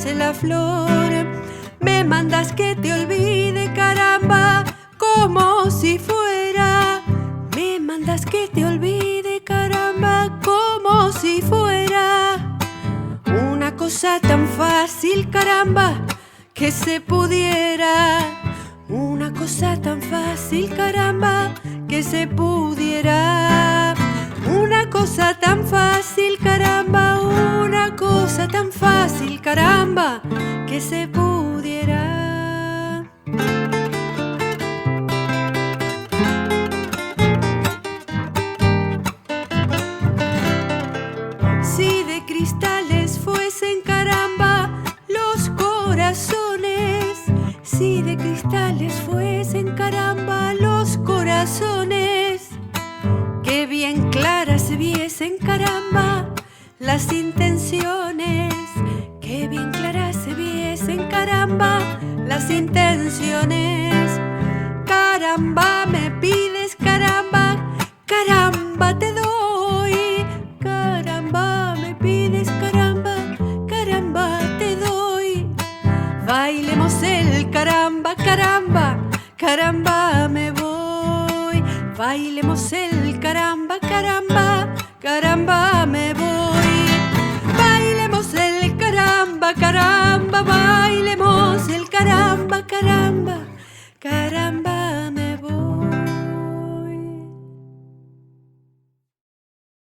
nace la flor. Me mandas que te olvide, caramba, como si fuera. Me mandas que te olvide, caramba, como si fuera una cosa tan fácil, caramba, que se pudiera. Una cosa tan fácil, caramba, que se pudiera. Una cosa tan fácil, caramba, una cosa tan fácil, caramba, que se pudiera. Si de cristales fuesen, caramba, los corazones. Si de cristales fuesen, caramba, los corazones. Qué bien claras se viesen, caramba, las intenciones. Qué bien claras se viesen, caramba, las intenciones. Caramba, me pides, caramba, caramba, te doy. Caramba, me pides, caramba, caramba, te doy. Bailemos el caramba, caramba, caramba, me voy. Bailemos el caramba, caramba, caramba, me voy. Bailemos el caramba, caramba, bailemos el caramba, caramba, caramba.